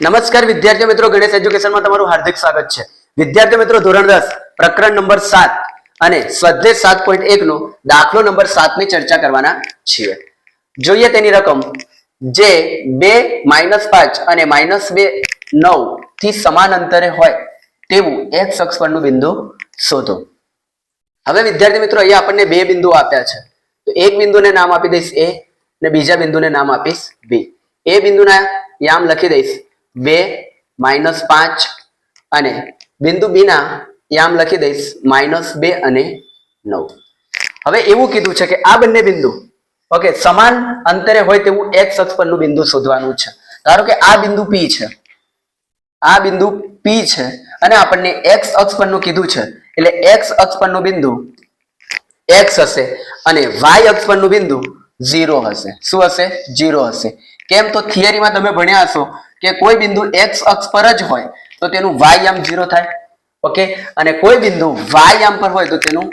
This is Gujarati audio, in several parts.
નમસ્કાર વિદ્યાર્થી મિત્રો, ગણેશ એજ્યુકેશનમાં તમારું હાર્દિક સ્વાગત છે. વિદ્યાર્થી મિત્રો, ધોરણ 10 પ્રકરણ નંબર 7 અને સ્વાધ્યાય 7.1 નો દાખલો નંબર 7 ની ચર્ચા કરવાના છીએ. જોઈએ તેની રકમ જે 2 -5 અને -2 9 થી સમાન અંતરે હોય તેવું x અક્ષ પરનું બિંદુ શોધો. હવે વિદ્યાર્થી મિત્રો, અહીંયા આપણને બે બિંદુઓ આપ્યા છે. તો એક બિંદુને નામ આપી દઈશ a અને બીજા બિંદુને નામ આપીશ b. a બિંદુના યામ લખી દઈશ 2 -5 અને બિંદુ b ના યામ લખી દઈશ -2 અને 9. હવે એવું કીધું છે કે આ બંને બિંદુ ઓકે સમાન અંતરે હોય તેવું x અક્ષ પરનું બિંદુ શોધવાનું છે. ધારો કે આ બિંદુ p છે, આ બિંદુ p છે અને આપણને x અક્ષ પરનું કીધું છે, એટલે x અક્ષ પરનું બિંદુ x હશે અને y અક્ષ પરનું બિંદુ 0 હશે. શું હશે? 0 હશે. કેમ? તો થિયરીમાં તમે ભણ્યા હશો કે કોઈ બિંદુ x અક્ષ પર જ હોય તો તેનું y યામ 0 થાય. ઓકે, અને કોઈ બિંદુ y યામ પર હોય તો તેનું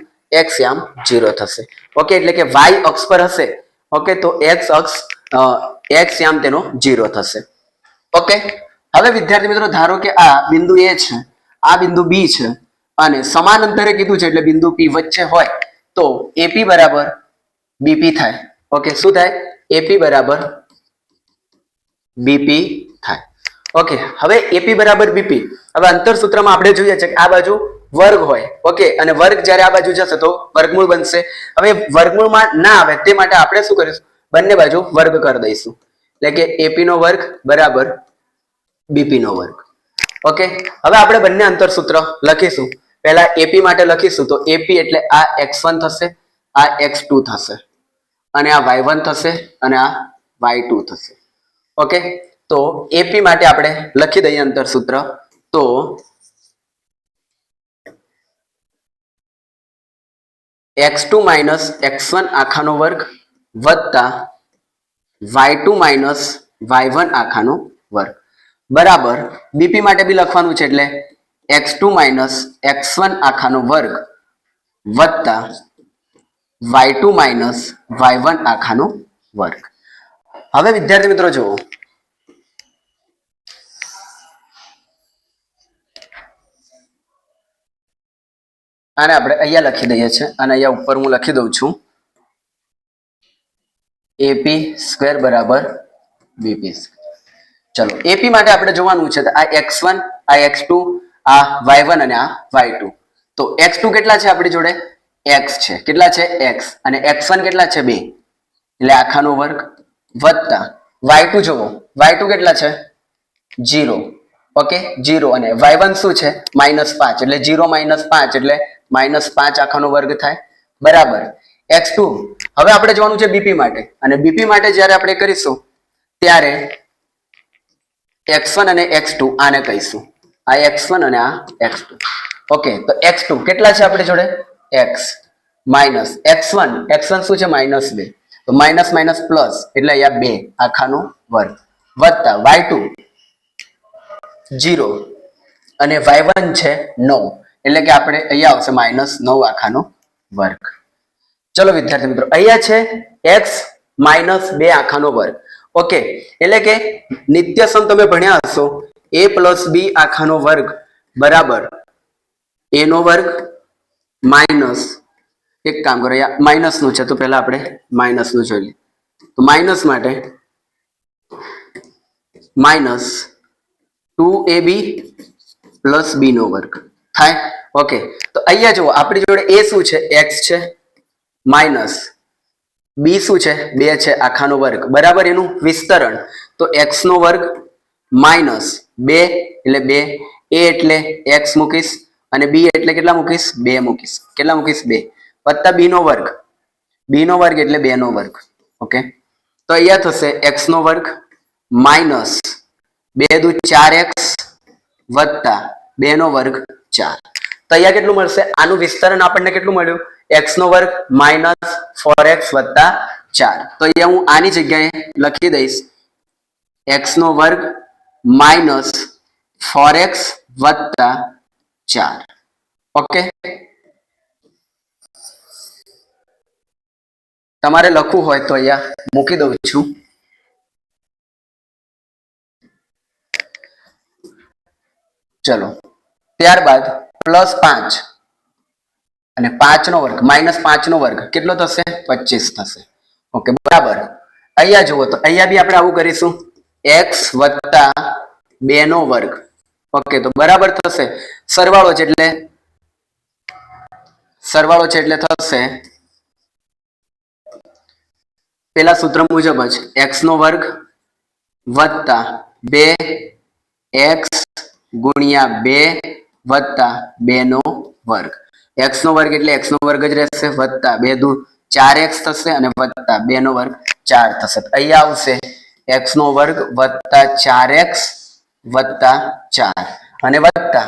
x યામ 0 થશે. ઓકે, એટલે કે y અક્ષ પર હશે ઓકે તો x યામ તેનો 0 થશે. ઓકે, હવે વિદ્યાર્થી મિત્રો, ધારો કે આ બિંદુ a છે, આ બિંદુ b છે અને સમાન અંતરે કીધું છે, એટલે બિંદુ p વચ્ચે હોય તો ap બરાબર bp થાય. ઓકે, શું થાય? ap બરાબર bp થાય. ઓકે, હવે ap બરાબર bp. હવે અંતર સૂત્રમાં આપણે જોઈએ છે કે આ બાજુ વર્ગ હોય ઓકે, અને વર્ગ જ્યારે આ બાજુ જશે તો વર્ગમૂળ બનશે. હવે વર્ગમૂળમાં ના આવે તે માટે આપણે શું કરીશું? બંને બાજુ વર્ગ કરી દઈશું, એટલે કે ap નો વર્ગ બરાબર bp નો વર્ગ. ઓકે, હવે આપણે બંને અંતર સૂત્ર લખીશું. પહેલા ap માટે લખીશું તો ap એટલે આ x1 થશે, આ x2 થશે અને આ y1 થશે અને આ y2 થશે. ઓકે, તો ap માટે આપણે લખી દઈએ અંતર સૂત્ર. તો x2 - x1 આખાનો વર્ગ વત્તા y2 - y1 આખાનો વર્ગ બરાબર bp માટે બી લખવાનું છે, એટલે x2 - x1 આખાનો વર્ગ વત્તા y2 - y1 આખાનો વર્ગ. હવે વિદ્યાર્થી મિત્રો જુઓ, આને આપણે અહીંયા લખી દઈએ છીએ અને અહીંયા ઉપર હું લખી દઉં છું ap સ્ક્વેર બરાબર bp સ્ક્વેર. ચલો, ap માટે આપણે જોવાનું છે તો આ x1, આ x2, આ y1 અને આ y2. તો x2 કેટલા છે આપણી જોડે? x છે. કેટલા છે? x. અને x1 કેટલા છે? 2, એટલે આખાનો વર્ગ વત્તા y2 જુઓ, y2 કેટલા છે? 0. ઓકે, 0 અને y1 શું છે? -5, એટલે 0 - 5 એટલે -5 આખાનો વર્ગ થાય બરાબર x2. હવે આપણે જોવાનું છે bp માટે, અને bp માટે જ્યારે આપણે કરીશું ત્યારે x1 અને x2 આને કહીશું, આ x1 અને આ x2. ઓકે, તો x2 કેટલા છે આપણી જોડે? x માઇનસ x1 શું છે? -2, તો માઇનસ માઇનસ પ્લસ એટલે અહીંયા 2 આખાનો વર્ગ વત્તા y2 0 અને y1 છે 9, એટલે કે આપણે અહીંયા આવશે -9 આખાનો વર્ગ. ચલો વિદ્યાર્થી મિત્રો, અહીંયા છે x -2 આખાનો વર્ગ. ઓકે, એટલે કે નિત્યસમ તમે ભણ્યા હશો a + b આખાનો વર્ગ બરાબર a નો વર્ગ માઇનસ, એક કામ કરો, માઇનસ નું છે તો પહેલા આપણે માઇનસ નું જોઈ લઈએ. તો માઇનસ માટે -2ab + b નો વર્ગ થાય. ઓકે, તો અહીંયા જુઓ આપણી જોડે a શું છે? x છે, માઇનસ b શું છે? 2 છે આખાનો વર્ગ બરાબર એનું વિસ્તરણ, તો x નો વર્ગ માઇનસ 2 એટલે 2, a એટલે x મૂકીશ અને b એટલે કેટલા મૂકીશ? 2 મૂકીશ. કેટલા મૂકીશ? 2 વત્તા b નો વર્ગ, b નો વર્ગ એટલે 2 નો વર્ગ. ઓકે, તો અહીંયા થશે x નો વર્ગ માઇનસ 2 દુ 4x વત્તા 2 નો વર્ગ 4. તો અહીંયા કેટલું મળશે? આનું વિસ્તરણ આપણને કેટલું મળ્યું? x નો વર્ગ માઇનસ 4x વત્તા 4. તો અહીંયા હું આની જગ્યાએ લખી દઈશ x નો વર્ગ માઇનસ 4x વત્તા 4. ઓકે, તમારે લખવું હોય તો અહીંયા મૂકી દઉં છું. ચલો ત્યારબાદ +5 અને 5 નો વર્ગ -5 નો વર્ગ કેટલો થશે 25 થશે ઓકે બરાબર અહીંયા જુઓ તો અહીંયા બી આપણે આવું કરીશું x + 2 નો વર્ગ ઓકે તો બરાબર થશે સરવાળો છે એટલે થશે પેલા સૂત્ર મુજબ જ x નો વર્ગ વત્તા 2x ગુણ્યા 2 વત્તા 2 નો વર્ગ x નો વર્ગ એટલે x નો વર્ગ જ રહેશે વત્તા 2 દુ 4x થશે અને વત્તા 2 નો વર્ગ 4 થશે અહીંયા આવશે x નો વર્ગ વત્તા 4x વત્તા 4 અને વત્તા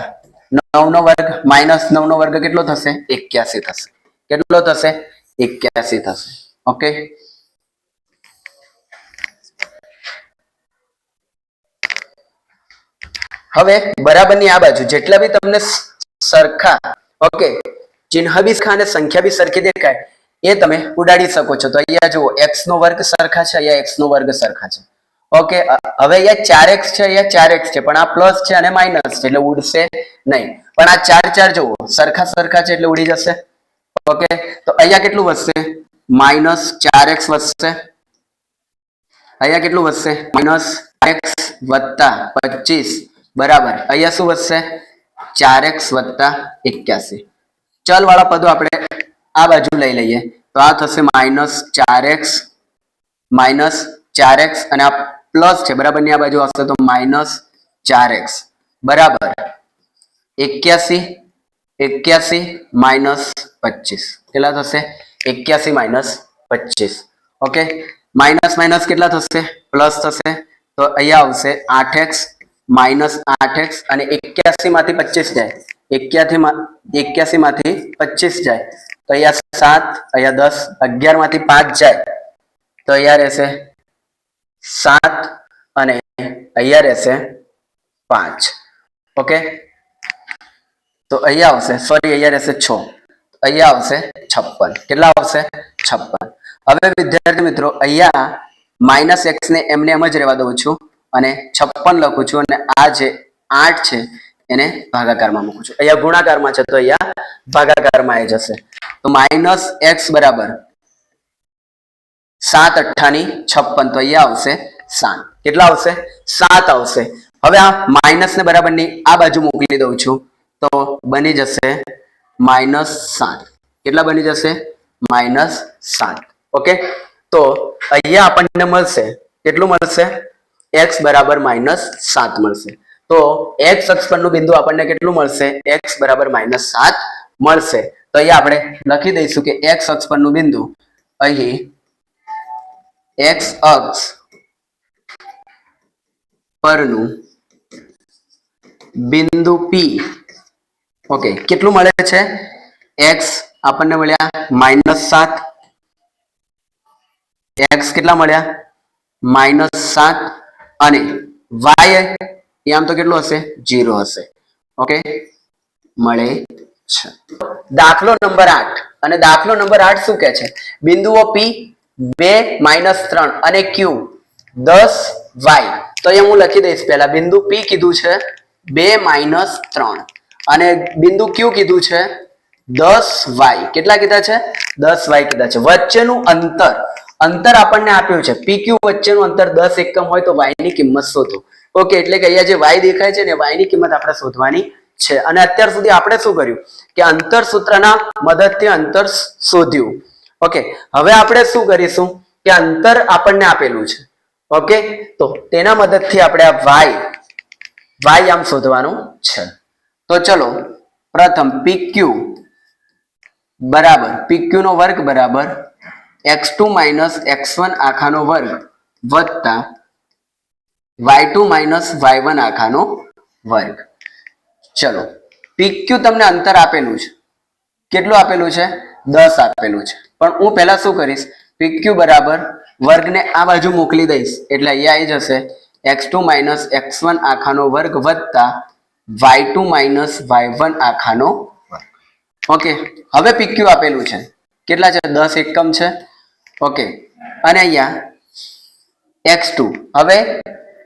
9 નો વર્ગ માઈનસ 9 નો વર્ગ કેટલો થશે 81 થશે કેટલો થશે 81 થશે ઓકે હવે બરાબરની આ બાજુ જેટલા બી તમને સરખા ઓકે ચિહ્ન બી સરખા અને સંખ્યા બી સરખી દેખાય એ તમે ઉડાડી શકો છો તો અહીંયા જુઓ x નો વર્ગ સરખા છે અહીંયા x નો વર્ગ સરખા છે ઓકે હવે અહીંયા 4x છે અહીંયા 4x છે પણ આ પ્લસ છે અને માઈનસ છે એટલે ઉડશે નહીં પણ આ 4 4 જુઓ સરખા છે એટલે ઉડી જશે ઓકે તો અહીંયા કેટલું વધશે -4x વધશે અહીંયા કેટલું વધશે -x વત્તા 25 બરાબર અહીંયા શું વધશે 4x વત્તા 81 ચલ વાળા પદો આપણે આ બાજુ લઈ લઈએ તો આ થશે -4x અને આ પ્લસ છે બરાબર ની આ બાજુ આવશે તો -4x બરાબર 81 -25 કેટલા થશે 81 -25 ઓકે માઇનસ કેટલા થશે પ્લસ થશે તો અહીંયા આવશે 8x -8x અને 81 માંથી 25 જાય 81 માંથી 25 જાય તો અહીંયા 7 અહીંયા 10 11 માંથી 5 જાય તો અહીંયા રહેશે 7 અને અહીંયા રહેશે 5 ઓકે તો અહીંયા આવશે સોરી અહીંયા રહેશે 6 અહીંયા આવશે 56 કેટલા આવશે 56 હવે વિદ્યાર્થી મિત્રો અહીંયા -x ને એમને એમ જ રહેવા દઉં છું અને 56 લખું છું અને આ જે 8 છે એને ભાગાકારમાં મૂકું છું અહીંયા ગુણાકારમાં છે તો અહીંયા ભાગાકારમાં આવી જશે તો -x બરાબર 7 × 8 = 56 તો અહીંયા આવશે 7 કેટલા આવશે 7 આવશે હવે આ માઈનસ ને બરાબરની આ બાજુ મોકલી દઉં છું તો બની જશે -7 કેટલા બની જશે -7 ઓકે તો અહીંયા આપણને મળશે કેટલું મળશે x બરાબર -7 મળશે તો x અક્ષ પરનું બિંદુ આપણને કેટલું મળશે x બરાબર -7 મળશે તો અહીંયા આપણે લખી દઈશું કે x અક્ષ પરનું બિંદુ અહીં x અક્ષ પરનું બિંદુ P ઓકે કેટલું મળે છે x આપણને મળ્યા -7 x કેટલા મળ્યા -7 અને y આમ તો કેટલું હશે 0 હશે ઓકે મળે છે દાખલો નંબર 8 અને દાખલો નંબર 8 શું કહે છે બિંદુઓ P 2 -3 અને Q 10y તો અહીંયા હું લખી દઈશ પહેલા બિંદુ P કીધું છે 2 -3 અને બિંદુ Q કીધું છે 10y કેટલા કીધા છે 10y કીધા છે વચ્ચેનું અંતર આપણને આપ્યું છે PQ વચ્ચેનું અંતર 10 એકમ હોય તો y ની કિંમત શોધો ઓકે એટલે કે અહીંયા જે y દેખાય છે ને y ની કિંમત આપણે શોધવાની છે અને અત્યાર સુધી આપણે શું કર્યું કે અંતર સૂત્રના મદદથી અંતર શોધ્યું ઓકે હવે આપણે શું કરીશું કે અંતર આપણને આપેલું છે ઓકે તો તેના મદદથી આપણે આ y આમ શોધવાનું છે તો ચલો પ્રથમ PQ બરાબર PQ નો વર્ગ બરાબર x2 - x1 આખાનો વર્ગ વત્તા y2 - y1 આખાનો વર્ગ ચલો PQ તમને અંતર આપેલું છે કેટલું આપેલું છે 10 આપેલું છે પણ હું પહેલા શું કરીશ PQ બરાબર વર્ગને આ બાજુ મોકલી દઈશ એટલે અહીંયા આવી જશે x2 - x1 આખાનો વર્ગ વત્તા y2 - y1 આખાનો વર્ગ ઓકે હવે PQ આપેલું છે કેટલા છે 10 એકમ છે ઓકે અને અહીંયા x2 હવે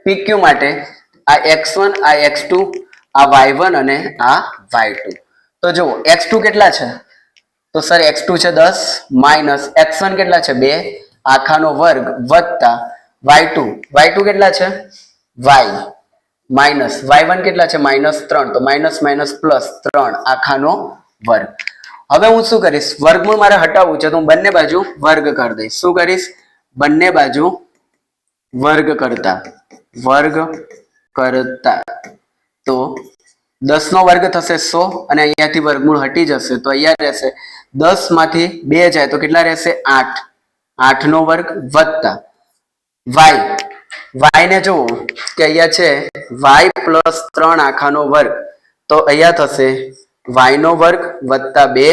PQ માટે આ x1 આ x2 આ y1 અને આ y2. તો જુઓ x2 કેટલા છે? તો સર x2 છે 10 માઇનસ x1 કેટલા છે 2 આખાનો વર્ગ વત્તા y2 કેટલા છે y માઇનસ y1 કેટલા છે -3 તો માઇનસ માઇનસ પ્લસ 3 આખાનો વર્ગ. હવે હું શું કરીશ? વર્ગમૂળ મારે હટાવવું છે તો હું બંને બાજુ વર્ગ કરી દઈશ. શું કરીશ? બંને બાજુ વર્ગ કરતા તો 10 નો વર્ગ થશે 100 અને અહીંયાથી વર્ગમૂળ હટી જશે તો અહીંયા રહેશે 10 માંથી 2 જાય તો કેટલા રહેશે 8 8 નો વર્ગ વત્તા y ને જુઓ કે અહીંયા છે y પ્લસ 3 આખાનો વર્ગ તો અહીંયા થશે y નો વર્ગ વત્તા 2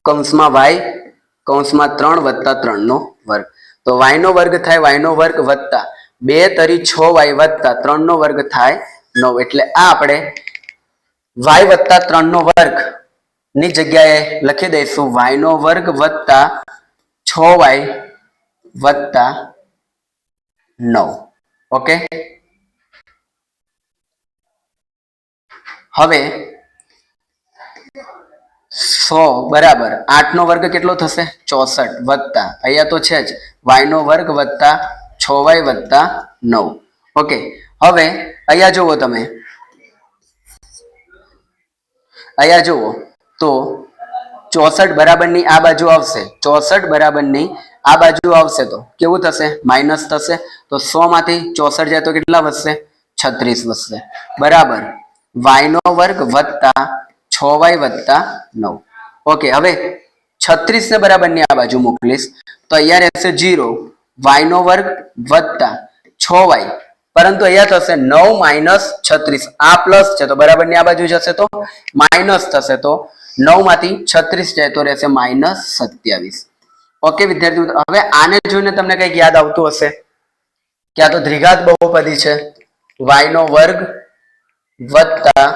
કૌંસમાં y કૌંસમાં 3 વત્તા 3 નો વર્ગ તો y નો વર્ગ થાય y નો વર્ગ વત્તા 2 તરી 6y વત્તા 3 નો વર્ગ થાય 9 એટલે આ આપણે y વત્તા 3 નો વર્ગ ની જગ્યાએ લખી દઈશું y નો વર્ગ વત્તા 6y વત્તા 9. ઓકે, હવે 100 બરાબર 8 નો વર્ગ કેટલો થશે 64 વત્તા અહીંયા તો છે જ y નો વર્ગ વત્તા 6y વત્તા 9. ઓકે, હવે અહીંયા જુઓ તમે અહીંયા જુઓ તો 64 બરાબરની આ બાજુ આવશે 64 બરાબરની આ બાજુ આવશે તો કેવું થશે માઇનસ થશે તો 100 માંથી 64 જાય તો કેટલા વધશે 36 વધશે બરાબર y નો વર્ગ વત્તા 6y વત્તા 9. ઓકે, હવે 36 ને બરાબરની આ બાજુ મોકલીશ તો અહીંયા રહેશે 0 y નો વર્ગ વત્તા 6y પરંતુ અહીંયા થશે 9 માઇનસ 36 આ પ્લસ છે તો બરાબરની આ બાજુ જશે તો માઇનસ થશે તો 9 માંથી 36 જાય તો રહેશે -27. ઓકે વિદ્યાર્થી મિત્રો, હવે આને જોઈને તમને કંઈક યાદ આવતું હશે કે આ તો દ્વિઘાત બહુપદી છે y નો વર્ગ વત્તા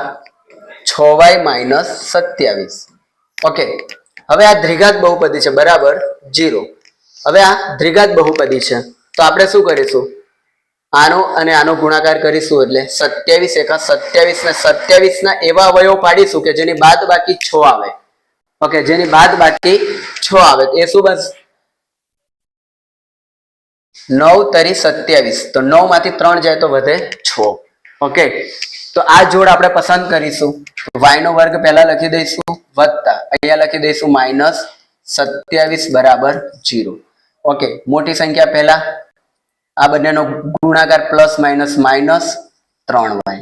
6y માઇનસ 27. ઓકે, હવે આ દ્વિઘાત બહુપદી છે બરાબર 0. હવે આ દ્વિઘાત બહુપદી છે તો આપણે શું કરીશું આનો અને આનો ગુણાકાર કરીશું એટલે 27 એકા 27 ને 27 ના એવા અવયવ પાડીશું કે જેની બાદબાકી 6 આવે. ઓકે, જેની બાદબાકી 6 આવે એ શું બસ 9 તરી 27 તો 9 માંથી 3 જાય તો વધે 6. ઓકે, તો આ જોડ આપણે પસંદ કરીશું y નો વર્ગ પહેલા લખી દઈશું વત્તા અહીંયા લખી દઈશું -27 બરાબર 0. ઓકે, મોટી સંખ્યા પહેલા આ બંનેનો ગુણાકાર plus minus minus 3y.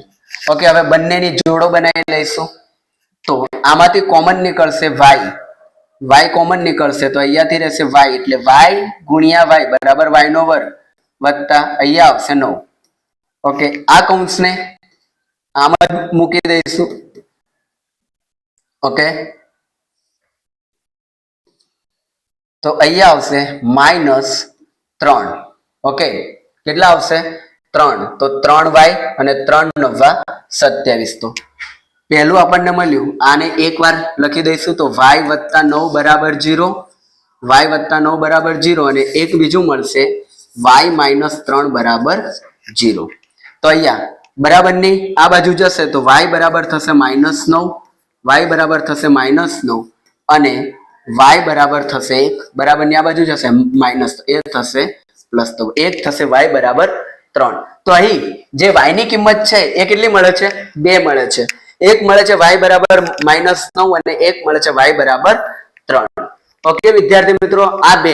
Okay, હવે બંનેની જોડો બનાવી લઈશું તો આમાંથી કોમન નીકળશે y કોમન નીકળશે તો અહીંયાથી રહેશે y એટલે y ગુણ્યા y બરાબર y નો વર્ગ વત્તા અહીંયા આવશે 9. ઓકે, આ કૌંસને આમાં મૂકી દઈશું. ઓકે, તો અહીંયા આવશે -3. ઓકે, કેટલા આવશે 3 તો 3y અને 3 × 9 = 27. તો પહેલું આપણને મળ્યું આને એકવાર લખી દઈશું તો y વત્તા 9 બરાબર 0 y વત્તા 9 બરાબર 0 અને એક બીજું મળશે y માઇનસ 3 બરાબર 0. તો અહીંયા બરાબરની આ બાજુ જશે તો y બરાબર થશે -9 y બરાબર થશે -9 અને y બરાબર થશે 1 બરાબરની આ બાજુ જશે માઇનસ એ થશે પ્લસ તો 1 થશે y બરાબર 3. તો અહીં જે y ની કિંમત છે એ કેટલી મળે છે 2 મળે છે. એક મળે છે y બરાબર -9 અને એક મળે છે y બરાબર 3. ઓકે વિદ્યાર્થી મિત્રો, આ બે